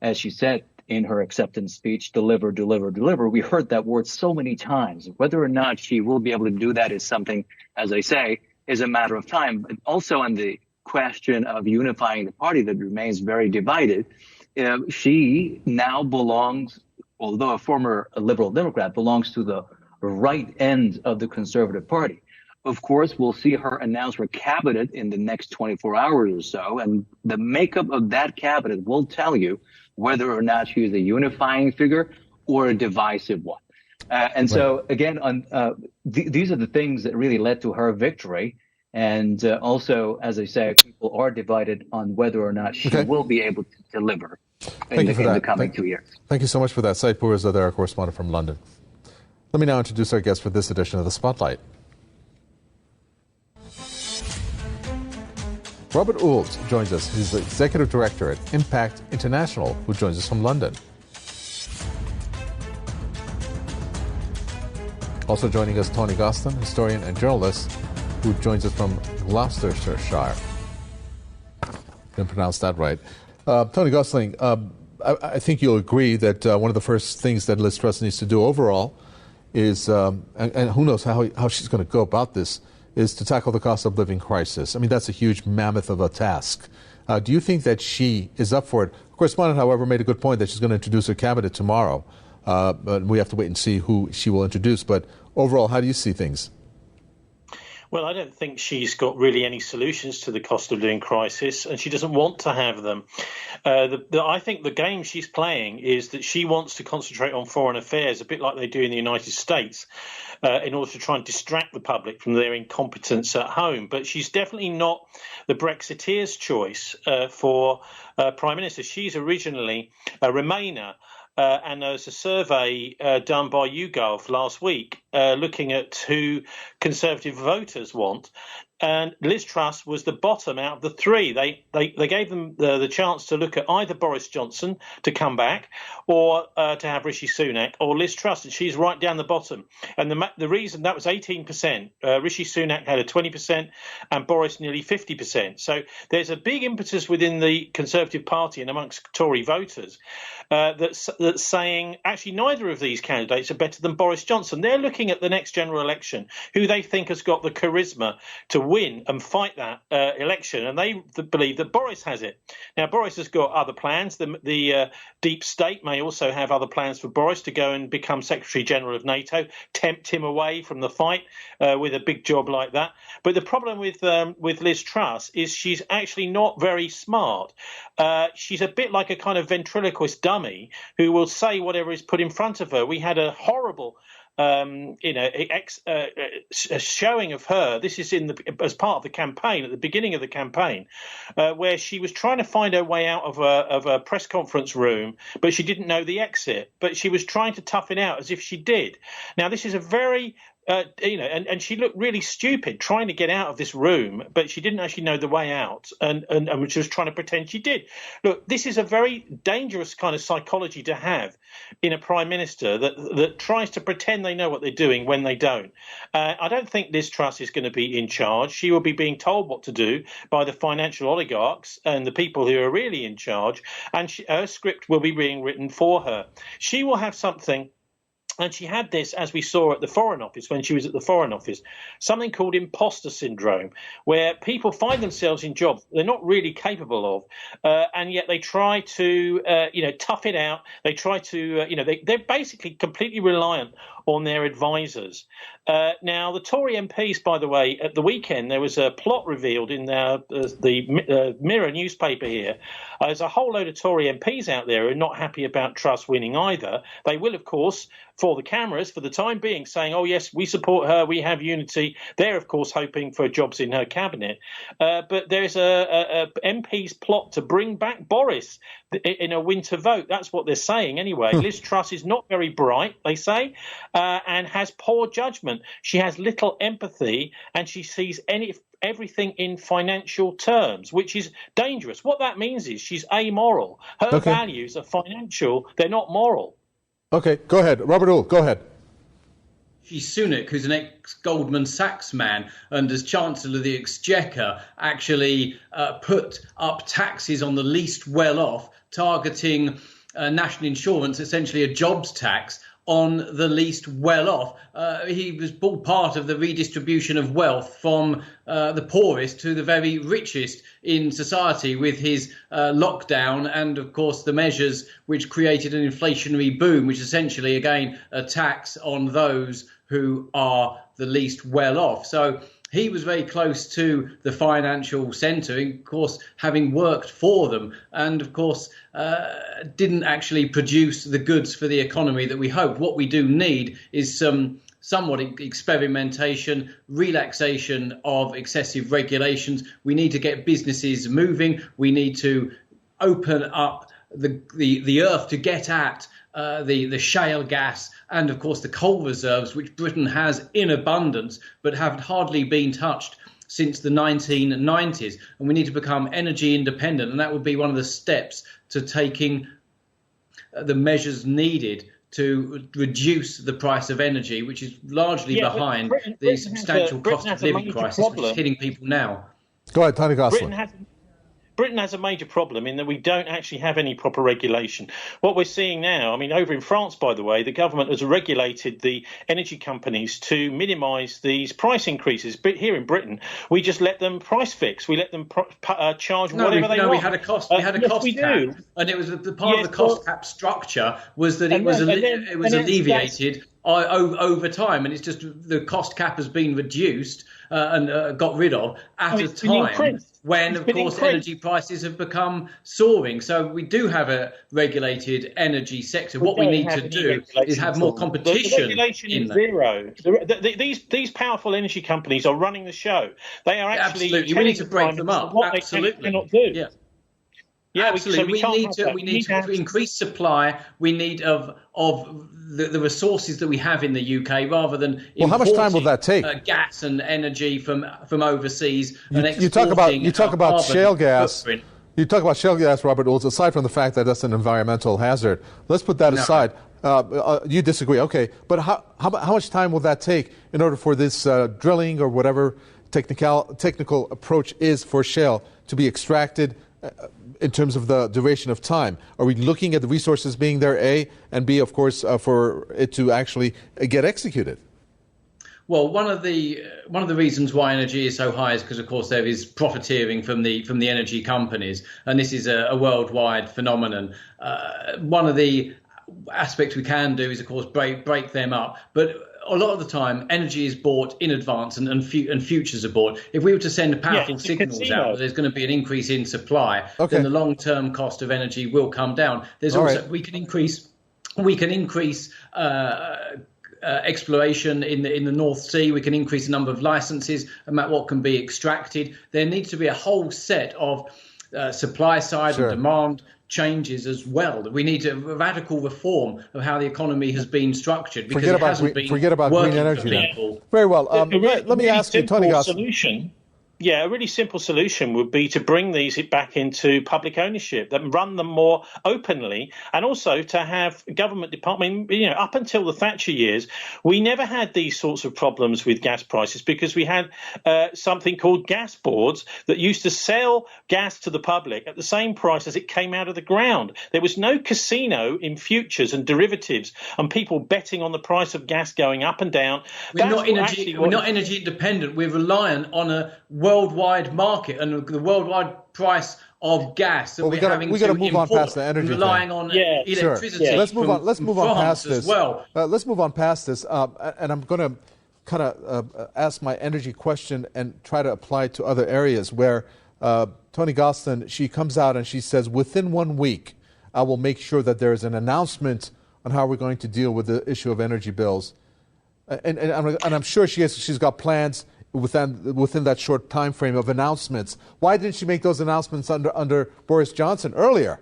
as she said in her acceptance speech, deliver, deliver, deliver. We heard that word so many times. Whether or not she will be able to do that is something, as I say, is a matter of time. But also on the question of unifying the party that remains very divided, she now belongs, although a former Liberal Democrat, belongs to the right end of the Conservative Party. Of course, we'll see her announce her cabinet in the next 24 hours or so, and the makeup of that cabinet will tell you whether or not she is a unifying figure or a divisive one. And so, again, these are the things that really led to her victory. And also, as I say, people are divided on whether or not she will be able to deliver in the coming 2 years. Thank you so much for that. Said Purza, our correspondent from London. Let me now introduce our guest for this edition of The Spotlight. Robert Oulds joins us. He's the Executive Director at Impact International, who joins us from London. Also joining us, Tony Gosling, historian and journalist, who joins us from Gloucestershire. Didn't pronounce that right. Tony Gosling, I think you'll agree that one of the first things that Liz Truss needs to do overall is, and who knows how she's going to go about this, is to tackle the cost of living crisis. I mean, that's a huge mammoth of a task. Do you think that she is up for it? Correspondent, however, made a good point that she's going to introduce her cabinet tomorrow. But we have to wait and see who she will introduce. But overall, how do you see things? Well, I don't think she's got really any solutions to the cost of living crisis, and she doesn't want to have them. I think the game she's playing is that she wants to concentrate on foreign affairs, a bit like they do in the United States, in order to try and distract the public from their incompetence at home. But she's definitely not the Brexiteers' choice for Prime Minister. She's originally a Remainer. And there was a survey done by YouGov last week looking at who Conservative voters want. And Liz Truss was the bottom out of the three. They gave them the chance to look at either Boris Johnson to come back or to have Rishi Sunak or Liz Truss, and she's right down the bottom. And the reason that was 18%. Rishi Sunak had a 20% and Boris nearly 50%. So there's a big impetus within the Conservative Party and amongst Tory voters that's saying actually neither of these candidates are better than Boris Johnson. They're looking at the next general election, who they think has got the charisma to win and fight that election, and they believe that Boris has it. Now, Boris has got other plans. The deep state may also have other plans for Boris to go and become Secretary General of NATO, tempt him away from the fight with a big job like that. But the problem with Liz Truss is she's actually not very smart. She's a bit like a kind of ventriloquist dummy who will say whatever is put in front of her. We had a horrible showing of her. This is as part of the campaign, at the beginning of the campaign, where she was trying to find her way out of a press conference room, but she didn't know the exit. But she was trying to tough it out as if she did. Now, this is a very and she looked really stupid trying to get out of this room, but she didn't actually know the way out, and she was trying to pretend she did. Look, this is a very dangerous kind of psychology to have in a prime minister that tries to pretend they know what they're doing when they don't. I don't think Liz Truss is going to be in charge. She will be being told what to do by the financial oligarchs and the people who are really in charge, and her script will be being written for her. She will have something. And she had this, as we saw at the Foreign Office, when she was at the Foreign Office, something called imposter syndrome, where people find themselves in jobs they're not really capable of, and yet they try to, tough it out. They try to, they're basically completely reliant on their advisors. Now, the Tory MPs, by the way, at the weekend, there was a plot revealed in the Mirror newspaper here. There's a whole load of Tory MPs out there who are not happy about Truss winning either. They will, of course, for the cameras, for the time being, saying, oh, yes, we support her, we have unity. They're, of course, hoping for jobs in her cabinet. But there's a MP's plot to bring back Boris in a winter vote. That's what they're saying anyway. Liz Truss is not very bright, they say, and has poor judgment. She has little empathy, and she sees everything in financial terms, which is dangerous. What that means is she's amoral. Her values are financial. They're not moral. Okay, go ahead. Robert Oulds, go ahead. Rishi Sunak, who's an ex-Goldman Sachs man and as Chancellor of the Exchequer, actually put up taxes on the least well-off, targeting national insurance, essentially a jobs tax on the least well-off. He was all part of the redistribution of wealth from the poorest to the very richest in society with his lockdown and, of course, the measures which created an inflationary boom, which essentially, again, a tax on those who are the least well-off. So he was very close to the financial centre, of course, having worked for them, and, of course, didn't actually produce the goods for the economy that we hoped. What we do need is some somewhat experimentation, relaxation of excessive regulations. We need to get businesses moving. We need to open up the earth to get at the shale gas and, of course, the coal reserves, which Britain has in abundance, but have hardly been touched since the 1990s. And we need to become energy independent. And that would be one of the steps to taking the measures needed to reduce the price of energy, which is largely behind the substantial cost of living crisis which is hitting people now. Go ahead, Tony Gosling. Britain has a major problem in that we don't actually have any proper regulation. What we're seeing now, I mean, over in France, by the way, the government has regulated the energy companies to minimise these price increases. But here in Britain, we just let them price fix. We let them charge whatever they want. We had a cost. We had a cost cap, and it was the part of the cost cap structure was that it was alleviated over time, and it's just the cost cap has been reduced and got rid of at a time when, of course, energy prices have become soaring. So we do have a regulated energy sector. What we need to do is have more competition. The regulation is zero. These powerful energy companies are running the show. They are actually absolutely. We need to break them up. What absolutely. They cannot do. Yeah. Yeah, absolutely. We need to increase supply. We need of the resources that we have in the UK, rather than how much time will that take? Gas and energy from overseas. You talk about shale gas. Footprint. You talk about shale gas, Robert Oulds. Aside from the fact that that's an environmental hazard, let's put that aside. You disagree, okay? But how much time will that take in order for this drilling or whatever technical approach is for shale to be extracted? In terms of the duration of time, are we looking at the resources being there, A, and B, of course, for it to actually get executed? Well, one of the reasons why energy is so high is because, of course, there is profiteering from the energy companies, and this is a worldwide phenomenon. One of the aspects we can do is, of course, break them up, but a lot of the time, energy is bought in advance and futures are bought. If we were to send powerful signals out that there's going to be an increase in supply, then the long-term cost of energy will come down. We can increase exploration in the North Sea. We can increase the number of licenses about what can be extracted. There needs to be a whole set of supply side and demand changes as well. We need a radical reform of how the economy has been structured, because it hasn't been forget about green energy now. Very well. Let me ask you, Tony Gosling. Yeah, a really simple solution would be to bring these back into public ownership, that run them more openly, and also to have government department. Up until the Thatcher years, we never had these sorts of problems with gas prices because we had something called gas boards that used to sell gas to the public at the same price as it came out of the ground. There was no casino in futures and derivatives and people betting on the price of gas going up and down. We're not energy independent. We're reliant on a worldwide market and the worldwide price of gas that we got to move on past the energy relying on electricity. Sure. Let's move on past this. Well. Let's move on past this, and I'm going to kind of ask my energy question and try to apply it to other areas where Tony Gosling, she comes out and she says, within 1 week, I will make sure that there is an announcement on how we're going to deal with the issue of energy bills, and I'm sure she's got plans within that short time frame of announcements. Why didn't she make those announcements under Boris Johnson earlier?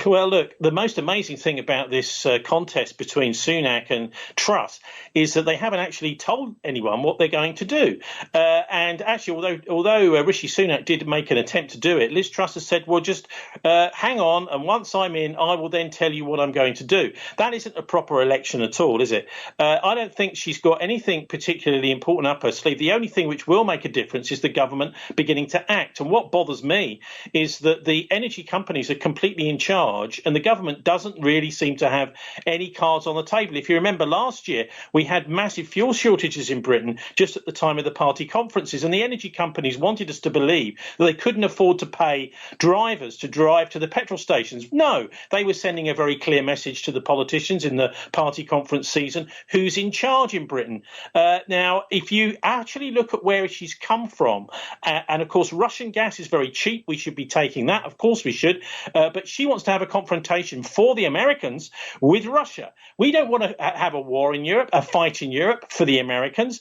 Well, look, the most amazing thing about this contest between Sunak and Truss is that they haven't actually told anyone what they're going to do. And actually, although Rishi Sunak did make an attempt to do it, Liz Truss has said, well, just hang on, and once I'm in, I will then tell you what I'm going to do. That isn't a proper election at all, is it? I don't think she's got anything particularly important up her sleeve. The only thing which will make a difference is the government beginning to act. And what bothers me is that the energy companies are completely in charge and the government doesn't really seem to have any cards on the table. If you remember last year, we had massive fuel shortages in Britain just at the time of the party conferences, and the energy companies wanted us to believe that they couldn't afford to pay drivers to drive to the petrol stations. No, they were sending a very clear message to the politicians in the party conference season who's in charge in Britain. Now, if you actually look at where she's come from, and of course Russian gas is very cheap, we should be taking that, of course we should, but she wants to have a confrontation for the Americans with Russia. We don't want to have a war in Europe, a fight in Europe for the Americans.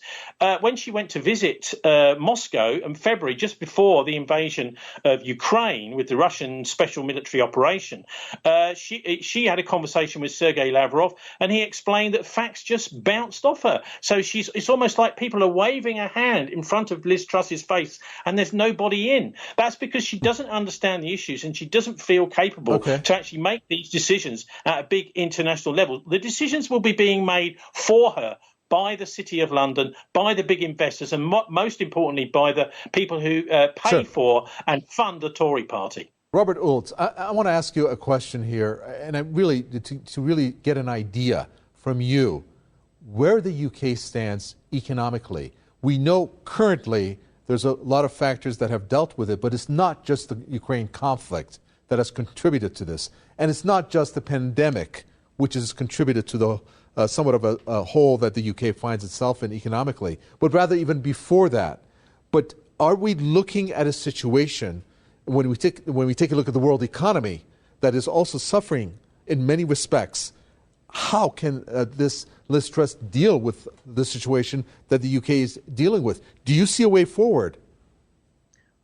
When she went to visit Moscow in February, just before the invasion of Ukraine with the Russian special military operation, she had a conversation with Sergei Lavrov, and he explained that facts just bounced off her. So it's almost like people are waving a hand in front of Liz Truss's face, and there's nobody in. That's because she doesn't understand the issues, and she doesn't feel capable to actually make these decisions at a big international level. The decisions will be being made for her by the City of London, by the big investors, and most importantly, by the people who pay for and fund the Tory party. Robert Oulds, I want to ask you a question here, and I really to really get an idea from you where the UK stands economically. We know currently there's a lot of factors that have dealt with it, but it's not just the Ukraine conflict that has contributed to this, and it's not just the pandemic which has contributed to the somewhat of a hole that the UK finds itself in economically, but rather even before that. But are we looking at a situation when we take a look at the world economy that is also suffering in many respects? How can this Liz Truss deal with the situation that the UK is dealing with? Do you see a way forward?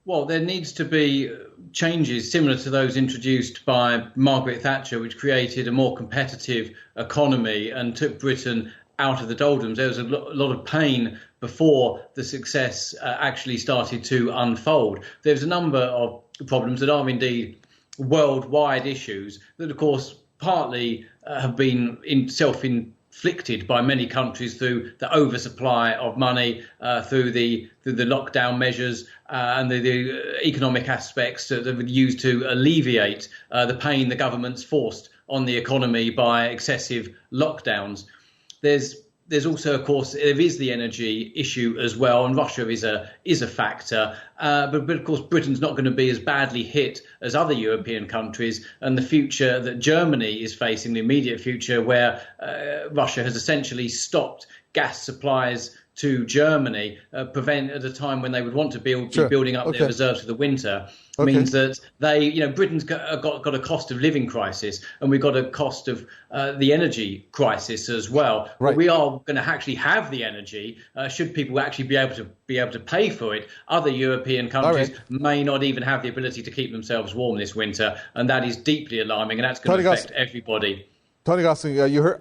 Well, there needs to be changes similar to those introduced by Margaret Thatcher, which created a more competitive economy and took Britain out of the doldrums. There was a lot of pain before the success actually started to unfold. There's a number of problems that are indeed worldwide issues that, of course, partly have been self-inflicted by many countries through the oversupply of money, through the lockdown measures and the economic aspects that were used to alleviate the pain the government's forced on the economy by excessive lockdowns. There's also, of course, there is the energy issue as well, and Russia is a factor. But of course, Britain's not going to be as badly hit as other European countries, and the future that Germany is facing, the immediate future, where Russia has essentially stopped gas supplies to Germany, prevent at a time when they would want to be building up their reserves for the winter, means that Britain's got a cost of living crisis, and we've got a cost of the energy crisis as well. Right. But we are going to actually have the energy. Should people actually be able to pay for it? Other European countries may not even have the ability to keep themselves warm this winter, and that is deeply alarming, and that's going to affect everybody. Tony Gosling, you heard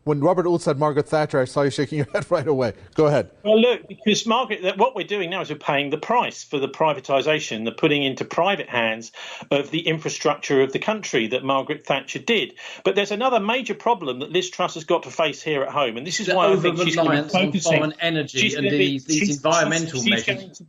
when Robert Oulds said Margaret Thatcher, I saw you shaking your head right away. Go ahead. Well, look, because what we're doing now is we're paying the price for the privatisation, the putting into private hands of the infrastructure of the country that Margaret Thatcher did. But there's another major problem that Liz Truss has got to face here at home, and this is why I think she's going to be focusing on foreign energy and these environmental measures.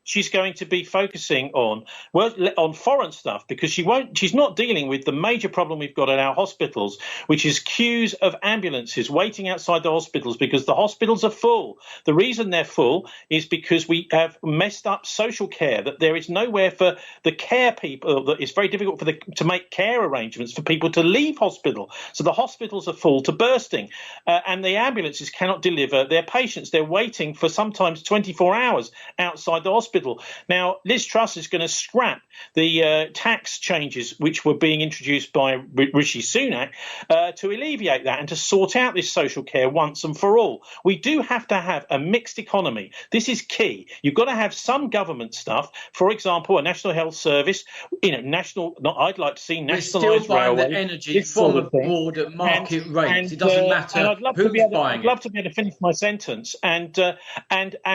She's going to be focusing on foreign stuff, because she's not dealing with the major problem we've got at our hospitals, which is queues of ambulances waiting outside the hospitals because the hospitals are full. The reason they're full is because we have messed up social care, that there is nowhere for the care people, that it's very difficult to make care arrangements for people to leave hospital. So the hospitals are full to bursting, and the ambulances cannot deliver their patients. They're waiting for sometimes 24 hours outside the hospital. hospital. Now, Liz Truss is going to scrap the tax changes which were being introduced by Rishi Sunak to alleviate that and to sort out this social care once and for all. We do have to have a mixed economy. This is key. You've got to have some government stuff, for example, a national health service, I'd like to see nationalised railways. The energy from a broader market rate. It doesn't matter who's buying it. I'd love to be able to finish my sentence. And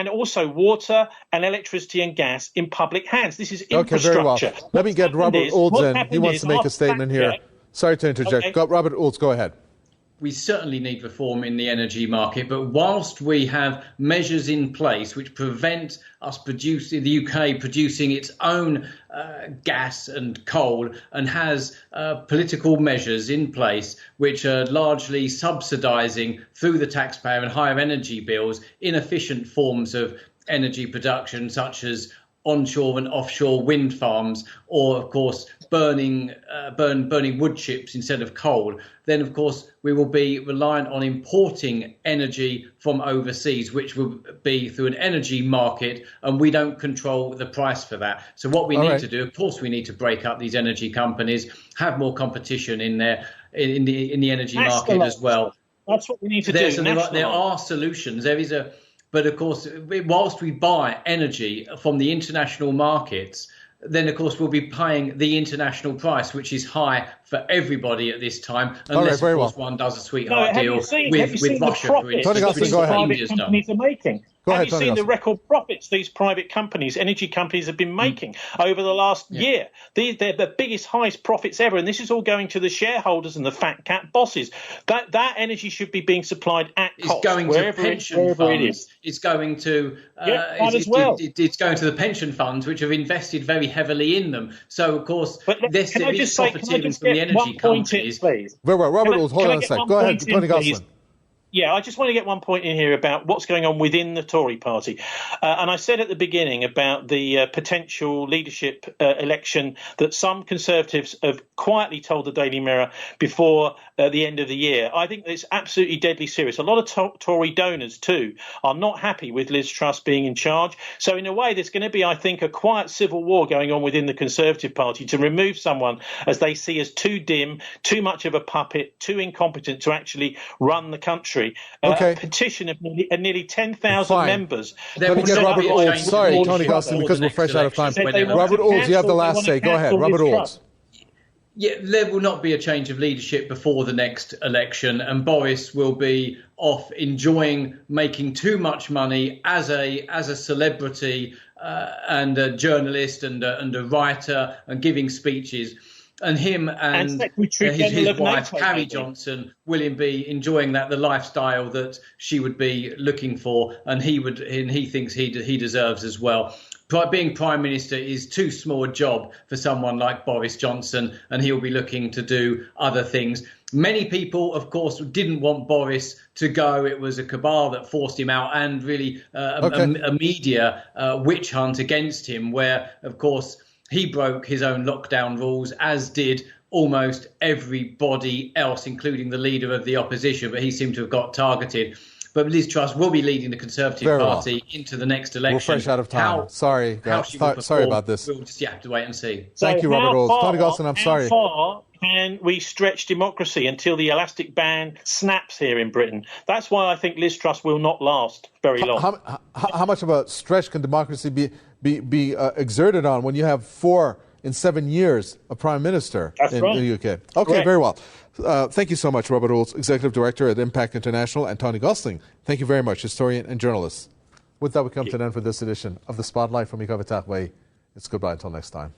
also water and electricity and gas in public hands. This is infrastructure. Okay, very well. Let me get Robert Oulds in. He wants to make a statement here. Sorry to interject. Okay. Robert Oulds, go ahead. We certainly need reform in the energy market, but whilst we have measures in place which prevent us the UK producing its own gas and coal, and has political measures in place which are largely subsidising through the taxpayer and higher energy bills inefficient forms of energy production, such as onshore and offshore wind farms, or of course burning wood chips instead of coal, then of course we will be reliant on importing energy from overseas, which will be through an energy market, and we don't control the price for that. So what we need to do, of course, we need to break up these energy companies, have more competition in the energy market as well. That's what we need to do. There are solutions. But of course, whilst we buy energy from the international markets, then of course we'll be paying the international price, which is high for everybody at this time, unless of course one does a sweetheart deal with Russia, for instance, which private companies are making. Have you seen the record profits these private companies, energy companies, have been making over the last year? They're the biggest, highest profits ever, and this is all going to the shareholders and the fat cat bosses. That energy should be being supplied at cost. It's going to pension funds. It's going to it's going to the pension funds, which have invested very heavily in them. So of course, this is profiteering from the energy companies. Very well, Robert Oulds, hold on a sec. Go ahead, Tony Gosling. Yeah, I just want to get one point in here about what's going on within the Tory party. And I said at the beginning about the potential leadership election that some Conservatives have quietly told the Daily Mirror before the end of the year. I think it's absolutely deadly serious. A lot of Tory donors, too, are not happy with Liz Truss being in charge. So in a way, there's going to be, I think, a quiet civil war going on within the Conservative Party to remove someone as they see as too dim, too much of a puppet, too incompetent to actually run the country. A petition of nearly 10,000 members. Let me get Robert Oulds. Sorry, Tony Gosling, because we're fresh out of time. Robert Oulds, you have the last say. Go ahead, Robert Oulds. Yeah, there will not be a change of leadership before the next election, and Boris will be off enjoying making too much money as a celebrity and a journalist and a writer and giving speeches. And him and his wife, Carrie Johnson, will be enjoying the lifestyle that she would be looking for, and he thinks he deserves as well. Being Prime Minister is too small a job for someone like Boris Johnson, and he'll be looking to do other things. Many people, of course, didn't want Boris to go. It was a cabal that forced him out, and really a media witch hunt against him, where, of course, he broke his own lockdown rules, as did almost everybody else, including the leader of the opposition, but he seemed to have got targeted. But Liz Truss will be leading the Conservative Party into the next election. We're fresh out of time. Sorry about this. We'll just have to wait and see. Thank you, Robert Oulds. Tony Gosling, I'm sorry. How far can we stretch democracy until the elastic band snaps here in Britain? That's why I think Liz Truss will not last very long. How much of a stretch can democracy be exerted on when you have 4 in 7 years a Prime Minister in the UK? Okay, correct. Very well. Thank you so much, Robert Oulds, Executive Director at Impact International, and Tony Gosling. Thank you very much, historian and journalist. With that, we come to an end for this edition of The Spotlight from YouGov. It's goodbye until next time.